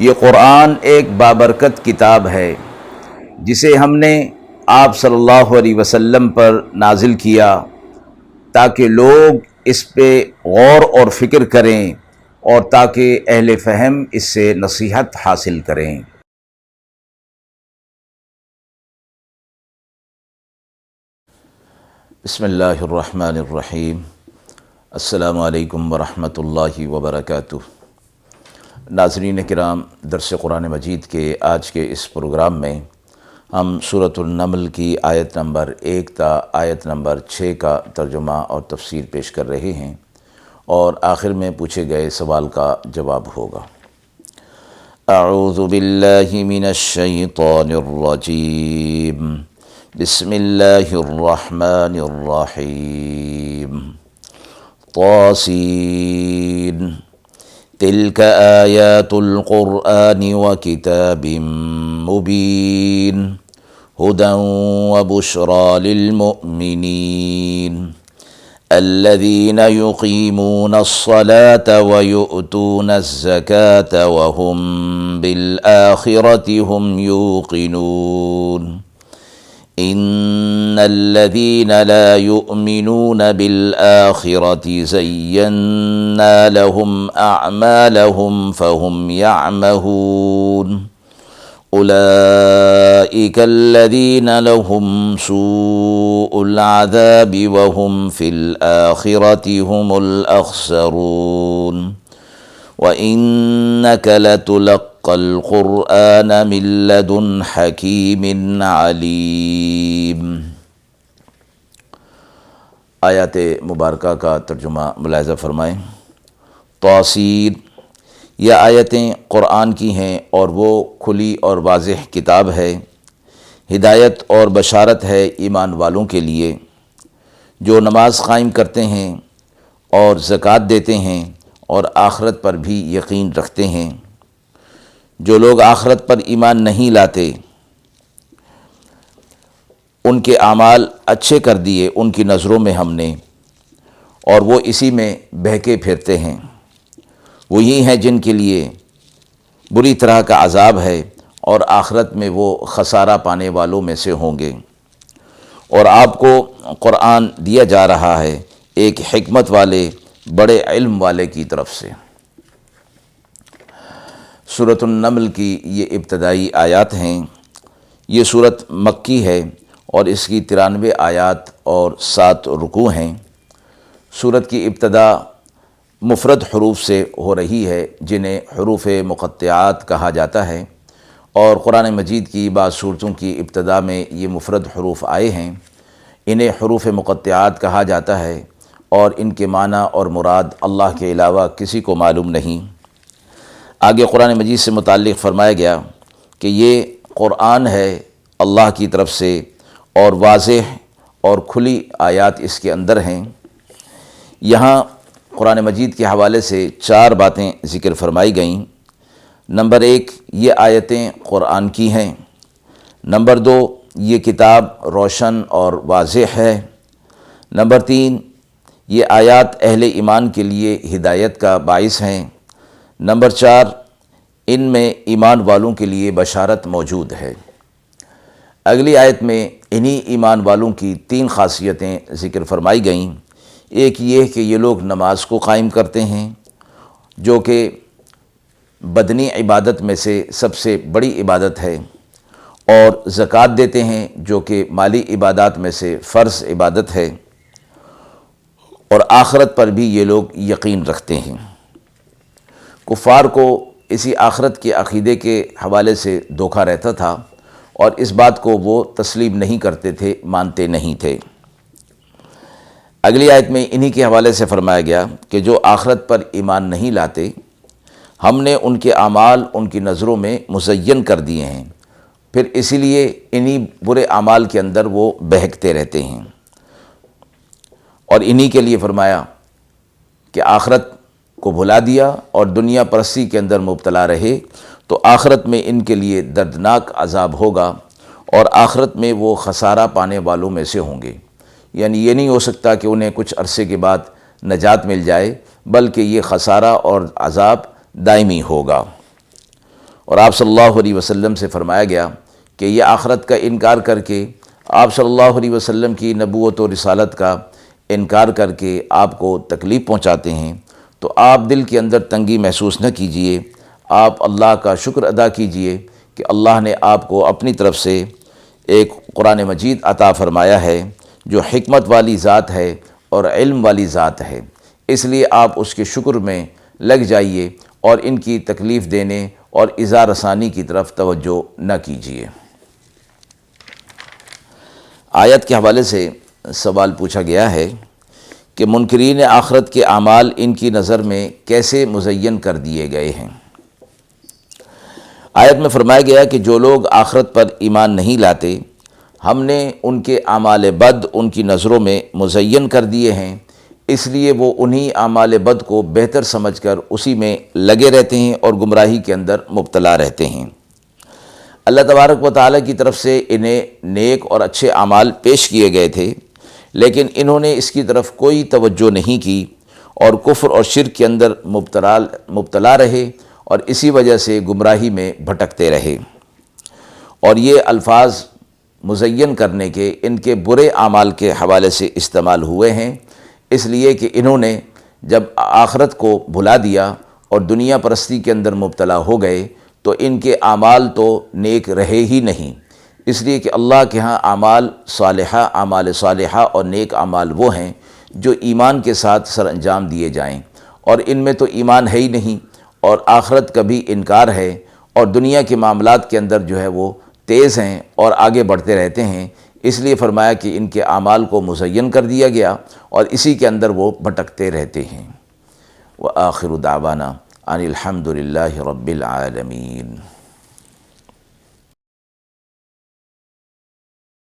یہ قرآن ایک بابرکت کتاب ہے جسے ہم نے آپ صلی اللہ علیہ وسلم پر نازل کیا تاکہ لوگ اس پہ غور اور فکر کریں اور تاکہ اہل فہم اس سے نصیحت حاصل کریں۔ بسم اللہ الرحمن الرحیم۔ السلام علیکم ورحمۃ اللہ وبرکاتہ۔ ناظرین کرام، درس قرآن مجید کے آج کے اس پروگرام میں ہم سورۃ النمل کی آیت نمبر 1 تا آیت نمبر 6 کا ترجمہ اور تفسیر پیش کر رہے ہیں، اور آخر میں پوچھے گئے سوال کا جواب ہوگا۔ اعوذ باللہ من الشیطان الرجیم، بسم اللہ الرحمن الرحیم۔ طاسین تلک آیات القرآن وکتاب مبین ہدی وبشری للمؤمنین الذین یقیمون الصلاة ویؤتون الزکاة وهم بالآخرة هم یوقنون ان الذين لا يؤمنون بالآخرة زينا لهم اعمالهم فهم يعمهون اولئك الذين لهم سوء العذاب وهم في الآخرة هم الاخسرون وانك لتلقى القرآن من لدن حکیم علیم۔ آیات مبارکہ کا ترجمہ ملاحظہ فرمائیں۔ طاسین، یہ آیتیں قرآن کی ہیں اور وہ کھلی اور واضح کتاب ہے، ہدایت اور بشارت ہے ایمان والوں کے لیے جو نماز قائم کرتے ہیں اور زکوٰۃ دیتے ہیں اور آخرت پر بھی یقین رکھتے ہیں۔ جو لوگ آخرت پر ایمان نہیں لاتے ان کے اعمال اچھے کر دیے ان کی نظروں میں ہم نے، اور وہ اسی میں بہکے پھرتے ہیں، وہی ہیں جن کے لیے بری طرح کا عذاب ہے اور آخرت میں وہ خسارہ پانے والوں میں سے ہوں گے۔ اور آپ کو قرآن دیا جا رہا ہے ایک حکمت والے بڑے علم والے کی طرف سے۔ سورۃ النمل کی یہ ابتدائی آیات ہیں۔ یہ سورت مکی ہے اور اس کی 93 آیات اور 7 رکوع ہیں۔ سورت کی ابتدا مفرد حروف سے ہو رہی ہے جنہیں حروف مقطعات کہا جاتا ہے، اور قرآن مجید کی بعض صورتوں کی ابتدا میں یہ مفرد حروف آئے ہیں، انہیں حروف مقطعات کہا جاتا ہے، اور ان کے معنی اور مراد اللہ کے علاوہ کسی کو معلوم نہیں۔ آگے قرآن مجید سے متعلق فرمایا گیا کہ یہ قرآن ہے اللہ کی طرف سے، اور واضح اور کھلی آیات اس کے اندر ہیں۔ یہاں قرآن مجید کے حوالے سے 4 باتیں ذکر فرمائی گئیں۔ نمبر 1، یہ آیتیں قرآن کی ہیں۔ نمبر 2، یہ کتاب روشن اور واضح ہے۔ نمبر 3، یہ آیات اہل ایمان کے لیے ہدایت کا باعث ہیں۔ نمبر 4، ان میں ایمان والوں کے لیے بشارت موجود ہے۔ اگلی آیت میں انہی ایمان والوں کی 3 خاصیتیں ذکر فرمائی گئیں۔ ایک یہ کہ یہ لوگ نماز کو قائم کرتے ہیں جو کہ بدنی عبادت میں سے سب سے بڑی عبادت ہے، اور زکوٰۃ دیتے ہیں جو کہ مالی عبادات میں سے فرض عبادت ہے، اور آخرت پر بھی یہ لوگ یقین رکھتے ہیں۔ کفار کو اسی آخرت کے عقیدے کے حوالے سے دھوکہ رہتا تھا، اور اس بات کو وہ تسلیم نہیں کرتے تھے، مانتے نہیں تھے۔ اگلی آیت میں انہی کے حوالے سے فرمایا گیا کہ جو آخرت پر ایمان نہیں لاتے، ہم نے ان کے اعمال ان کی نظروں میں مزین کر دیے ہیں، پھر اسی لیے انہی برے اعمال کے اندر وہ بہکتے رہتے ہیں۔ اور انہی کے لیے فرمایا کہ آخرت کو بھلا دیا اور دنیا پرستی کے اندر مبتلا رہے تو آخرت میں ان کے لیے دردناک عذاب ہوگا، اور آخرت میں وہ خسارہ پانے والوں میں سے ہوں گے۔ یعنی یہ نہیں ہو سکتا کہ انہیں کچھ عرصے کے بعد نجات مل جائے، بلکہ یہ خسارہ اور عذاب دائمی ہوگا۔ اور آپ صلی اللہ علیہ وسلم سے فرمایا گیا کہ یہ آخرت کا انکار کر کے، آپ صلی اللہ علیہ وسلم کی نبوت و رسالت کا انکار کر کے آپ کو تکلیف پہنچاتے ہیں، تو آپ دل کے اندر تنگی محسوس نہ کیجئے، آپ اللہ کا شکر ادا کیجئے کہ اللہ نے آپ کو اپنی طرف سے ایک قرآن مجید عطا فرمایا ہے جو حکمت والی ذات ہے اور علم والی ذات ہے، اس لیے آپ اس کے شکر میں لگ جائیے اور ان کی تکلیف دینے اور ایذا رسانی کی طرف توجہ نہ کیجیے۔ آیت کے حوالے سے سوال پوچھا گیا ہے کہ منکرین آخرت کے اعمال ان کی نظر میں کیسے مزین کر دیے گئے ہیں۔ آیت میں فرمایا گیا کہ جو لوگ آخرت پر ایمان نہیں لاتے، ہم نے ان کے اعمال بد ان کی نظروں میں مزین کر دیے ہیں، اس لیے وہ انہی اعمال بد کو بہتر سمجھ کر اسی میں لگے رہتے ہیں اور گمراہی کے اندر مبتلا رہتے ہیں۔ اللہ تبارک و تعالیٰ کی طرف سے انہیں نیک اور اچھے اعمال پیش کیے گئے تھے، لیکن انہوں نے اس کی طرف کوئی توجہ نہیں کی اور کفر اور شرک کے اندر مبتلا رہے اور اسی وجہ سے گمراہی میں بھٹکتے رہے۔ اور یہ الفاظ مزین کرنے کے ان کے برے اعمال کے حوالے سے استعمال ہوئے ہیں، اس لیے کہ انہوں نے جب آخرت کو بھلا دیا اور دنیا پرستی کے اندر مبتلا ہو گئے تو ان کے اعمال تو نیک رہے ہی نہیں، اس لیے کہ اللہ کے ہاں اعمال صالحہ اور نیک اعمال وہ ہیں جو ایمان کے ساتھ سر انجام دیے جائیں، اور ان میں تو ایمان ہے ہی نہیں اور آخرت کا بھی انکار ہے، اور دنیا کے معاملات کے اندر جو ہے وہ تیز ہیں اور آگے بڑھتے رہتے ہیں، اس لیے فرمایا کہ ان کے اعمال کو مزین کر دیا گیا اور اسی کے اندر وہ بھٹکتے رہتے ہیں۔ وآخر دعوانا ان الحمد للہ رب العالمین۔